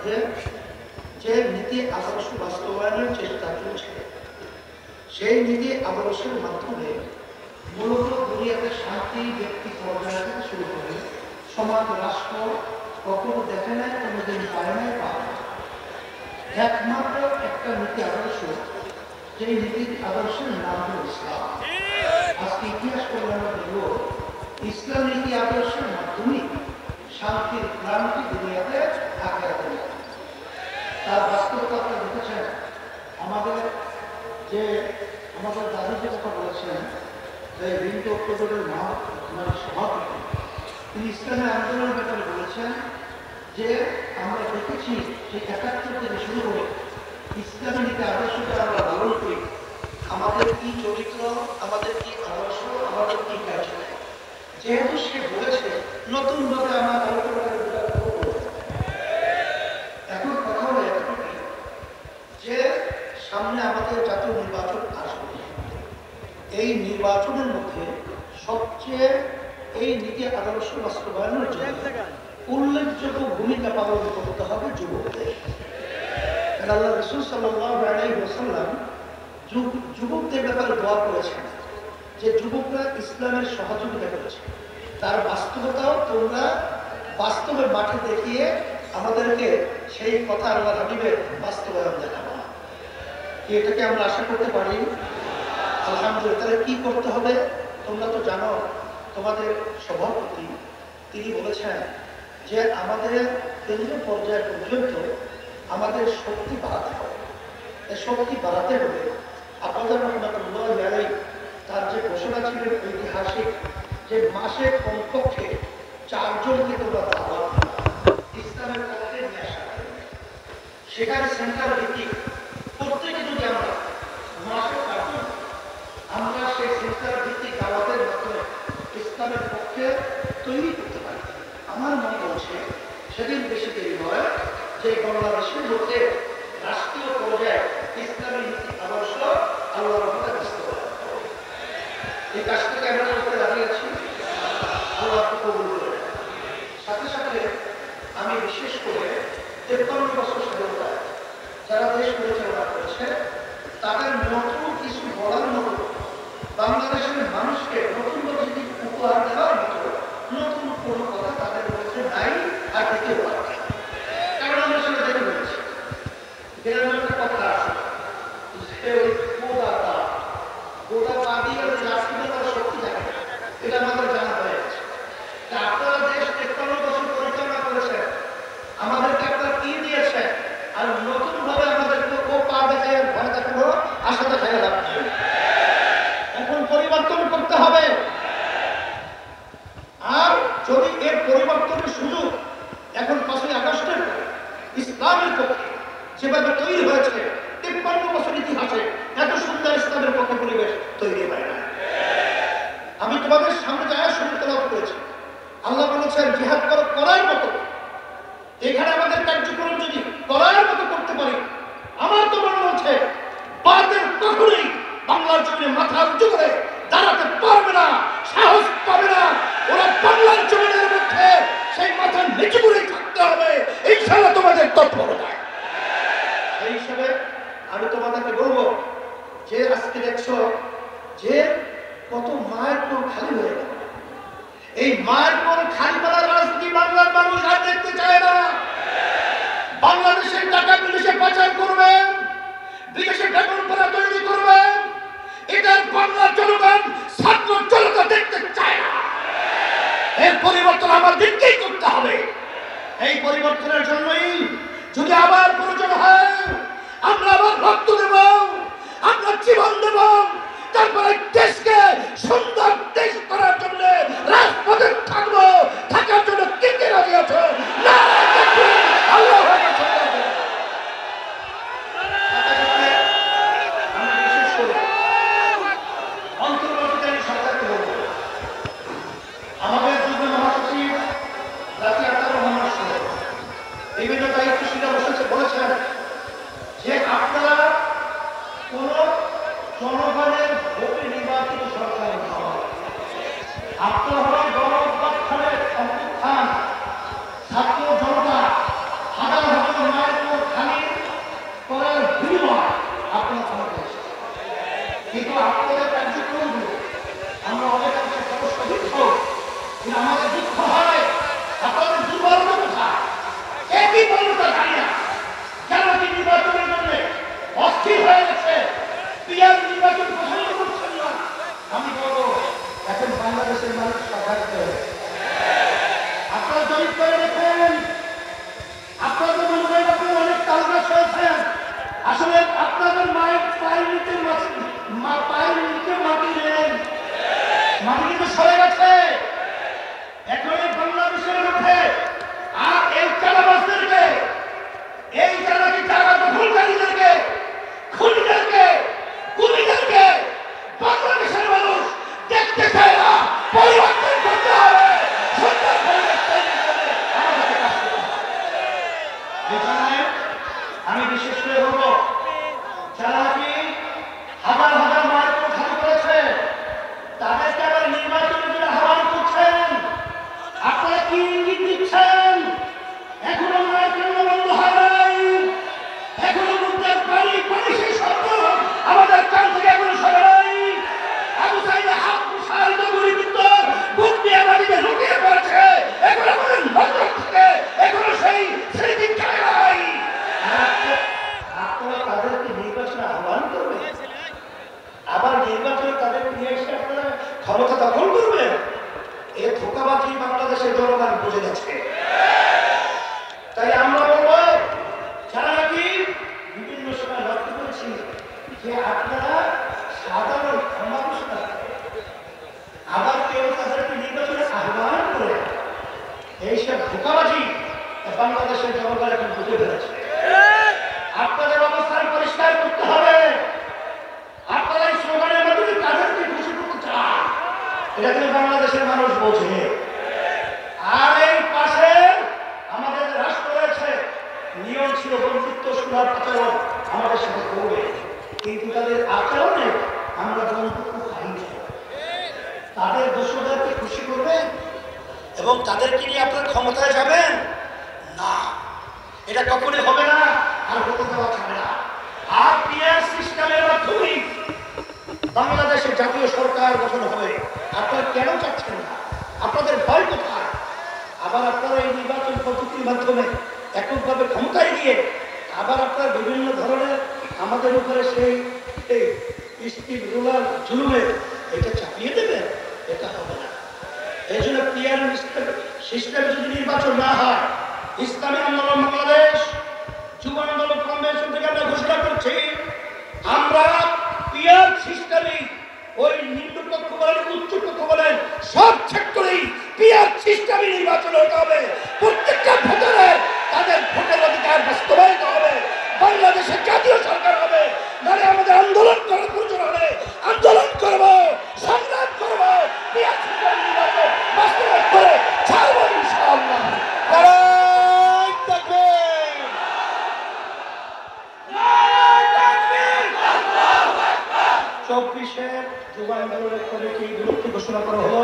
মধ্যে যে নীতি আদর্শ বাস্তবায়নের চেষ্টা চলছে, সেই নীতি আদর্শের মাধ্যমে মূলত দুনিয়াতে শান্তি ব্যক্তি পর্যায়ে থেকে শুরু করে সমাজ রাষ্ট্র কখনো দেখে নেয়, কোনোদিন পায় নাই, পায় না। একমাত্র একটা নীতি আদর্শ, যেই নীতি আদর্শের নাম হল ইসলাম। আজকে ইতিহাস করলে আমরা দেখব ইসলাম নীতি আদর্শের মাধ্যমে শান্তির ক্রান্তি দুনিয়াতে আগাতে লাগে। তার বাস্তবতা আপনারা দেখেছেন। আমাদের দাদু যে কথা বলেছেন, যে বিন্দু অক্টোবরের সভাপতি, তিনি ইসলামের আন্দোলনের ব্যাপারে বলেছেন যে আমরা দেখেছি যে ৭১ থেকে শুরু করে ইসলামী নীতি আদর্শকে আমরা লালন করি। আমাদের কি চরিত্র, আমাদের কি আদর্শ, আমাদের কি কাজ, যেহেতু সে বলেছে নতুনভাবে আমার এখন কথা হলো এতটুকু যে সামনে আমাদের জাতীয় নির্বাচন আসবে। এই নির্বাচনের মধ্যে সবচেয়ে এই নীতি আদর্শ বাস্তবায়নের জন্য উল্লেখযোগ্য ভূমিকা পালন করতে হবে যুবকদের। আল্লাহ রাসূল সাল্লাল্লাহু আলাইহি ওয়াসাল্লাম যুবকদের ব্যাপারে দোয়া করেছেন যে যুবকরা ইসলামের সহযোগিতা করেছে, তার বাস্তবতাও তোমরা বাস্তবের মাঠে দেখিয়ে আমাদেরকে সেই কথা আল্লাহ হাবিবের বাস্তবায়ন দেখাবো। এটাকে আমরা আশা করতে পারি আলহামদুলিল্লাহ। তাহলে কি করতে হবে তোমরা তো জানো, তোমাদের সভাপতি তিনি বলেছেন যে আমাদের কেন্দ্রীয় পর্যায় পর্যন্ত আমাদের শক্তি বাড়াতে হবে। শক্তি বাড়াতে হবে আপনাদের রহমাতুল্লাহ আলাইহি তার যে ঘোষণা ছিল ঐতিহাসিক, যে মাসে কমপক্ষে 4 জনকে তোমরা দাওয়াত ইসলামের পক্ষে নিয়ে আসা, সেখানে সেন্টার ভিত্তিক প্রত্যেকে যদি আমরা মাসে 4 জন আমরা সেই সেন্টার ভিত্তিক দাওয়াতের মাধ্যমে ইসলামের পক্ষে তৈরি করতে পারি। আমার মনে হচ্ছে সেদিন বেশি দেরি নয় যে বাংলাদেশের মধ্যে রাষ্ট্রীয় পর্যায়ে ইসলামী নীতি আদর্শ আল্লাহর রহমতে বাস্তবায়ন হবে। এই কাজটাকে আমরা করতে রাজি আছি, আল্লাহ কবুল করে। সাথে সাথে আমি বিশেষ করে 53 বছর স্বাধীনতায় যারা দেশ পরিচালনা করেছে তাদের নতুন কিছু বলার মতো, বাংলাদেশের মানুষকে নতুন যদি উপহার দেওয়ার মতো নতুন কোনো কথা তাদের মধ্যে নাই, আর দেখতে পারে। কারণ আমরা সেটা দেখে বলেছি, গ্রামের একটা কথা আছে, গোদা পা দিয়ে শক্তি থাকে, এটা আমাদের জানা হয়ে গেছে। আপনারা দেশ 53 বছর পরিচালনা করেছেন, আমাদেরকে আপনারা কি দিয়েছেন, আর নতুন ভাবে আমাদেরকে ও পা দেখে ভয় দেখানো আশা দেখাই লাভ নেই। এখন পরিবর্তন করতে হবে। আর যদি এর পরিবর্তনের সুযোগ এখন 5ই আগস্টের ইসলামের পক্ষে যেভাবে তৈরি হয়েছে, 53 বছর ইতিহাসে এত সুন্দর ইসলামের পক্ষে পরিবেশ তৈরি হয় না। আমি তোমাদের সামনে যায় শুরু তেলাওয়াত করেছি, আল্লাহ বলেছেন জিহাদ করার মতো, এখানে আমাদের কার্যক্রম যদি করার মতো করতে পারি, আমার তো মনে হচ্ছে বাতিল কখনোই বাংলার জমিনে মাথা উঁচু করে দাঁড়াতে পারবে না, সাহস পাবে না। ওরা বাংলার জমিনের মধ্যে সেই মাথা নিচু করেই থাকতে হবে, ইনশাআল্লাহ তোমাদের তৎপরতা। সেই হিসাবে আমি তোমাদেরকে বলবো যে আজকে দেখছো যে কত মায়ের কোল খালি হয়ে গেল। এই মায়ের কোল খালি করার রাজনীতি বাংলার মানুষ আর দেখতে চায় না। বাংলাদেশের টাকা বিদেশে পাচার করবেন, বিদেশে বেতন করা তৈরি করবেন, এটার বাংলার জনগণ ছাত্র জনতা দেখতে চায় না। এর পরিবর্তন আমাদেরকেই করতে হবে। এই পরিবর্তনের জন্যই যদি আবার প্রয়োজন হয় আমরা আবার রক্ত দেব, আমরা জীবন দেব, তারপরে দেশকে সুন্দর দেশ করার জন্য রাজপথে থাকবো। থাকার জন্য কে কে রাজি আছে? আল্লাহ আমাদের যুগ্ম মহাসচিব জাতি আতার রহমান বিভিন্ন দায়িত্বশীল বলেছেন যে আপনারা কোন জনগণের ভোটে নির্বাচিত সরকার নয়, আপনারা হলেন গণ অভ্যুত্থানের অভ্যুত্থান, ছাত্র জনতা হাজার হাজার এখানে আমি বিশেষ করে বলবো, যারা কি হাজার হাজার মার্ক খালি করেছে তাদেরকে আবার নির্বাচনের জন্য আহ্বান করছেন, আপনারা কি ইঙ্গিত দিচ্ছেন? এখনো মায়ের জন্য বন্ধ হয় নাই, এখনো মুদ্রার পানি পানি সেই শব্দ আমাদের কান থেকে এখনো সরে নাই। আবু সাইদে হাত মুসাইল নগরী কিন্তু বুক দিয়ে মাটিতে লুকিয়ে পড়েছে, এখন আমাদের নজর থেকে এখনো সেই স্মৃতি চলে নাই। আপনারা তাদেরকে নির্বাচনে আহ্বান করবেন, আবার নির্বাচনে তাদেরকে নিয়ে এসে আপনারা ক্ষমতা দখল করবেন। এ ধোঁকাবাজি বাংলাদেশের জনগণ বুঝে গেছে। তাই আমরা বলবো, যারা নাকি বিভিন্ন সময় লক্ষ্য করেছি যে আপনারা সাধারণ ক্ষমা আবার কেউ তাদেরকে নির্বাচনে আহ্বান করে এইসব ধোঁকাবাজি বাংলাদেশের জনগণ এখন বুঝে ফেলেছে। আপনাদের অবস্থান পরিষ্কার করতে হবে। আপনারা এই স্লোগানের মাধ্যমে তাদেরকে খুশি করতে চান, এটা কিন্তু বাংলাদেশের মানুষ বোঝে। আর এই পাশে আমাদের রাষ্ট্র রয়েছে, নিয়ম ছিল বন্ধুত্ব সুলভ আচরণ আমাদের সাথে করবে, কিন্তু তাদের আচরণে আমরা বন্ধুত্ব খাই না। তাদের দোষদেরকে খুশি করবেন এবং তাদেরকে নিয়ে আপনার ক্ষমতায় যাবেন না, এটা কখনোই হবে না, আর হতে দেওয়া যাবে না। আর পিআর সিস্টেমের মাধ্যমে বাংলাদেশের জাতীয় সরকার গঠন হবে। আপনারা কেন চাচ্ছেন না? আপনাদের ভয় কোথায়? আবার আপনারা এই নির্বাচন পদ্ধতির মাধ্যমে এককভাবে ক্ষমতায় গিয়ে আবার আপনারা বিভিন্ন ধরনের আমাদের উপরে সেই স্টিভ রুলার জুলুমের এটা চাপিয়ে দেবেন, এটা হবে না। এই জন্য পিআর সিস্টেমে যদি নির্বাচন না হয়, ইসলামী আন্দোলন বাংলাদেশ যুব আন্দোলন কনভেনশন থেকে আমরা ঘোষণা করছি, আমরা পিআর সিস্টেমে ওই নিম্নপক্ষ বলেন উচ্চপক্ষ বলেন সব সেক্টরেই পিআর সিস্টেমে নির্বাচন হতে হবে। প্রত্যেকটা ভোটারের তাদের ভোটের অধিকার বাস্তবায়িত হবে। বাংলাদেশের জাতীয় সরকার হবে, নাহলে আমাদের আন্দোলন করার প্রয়োজন হলে আন্দোলন করব, সংগ্রাম করব, পিআর সিস্টেম নির্বাচন বাস্তবায়ন করে ছাড়বো ইনশাআল্লাহ। চব্বিশের যুব আন্দোলনের কমিটি বিরুদ্ধে ঘোষণা করা হলো।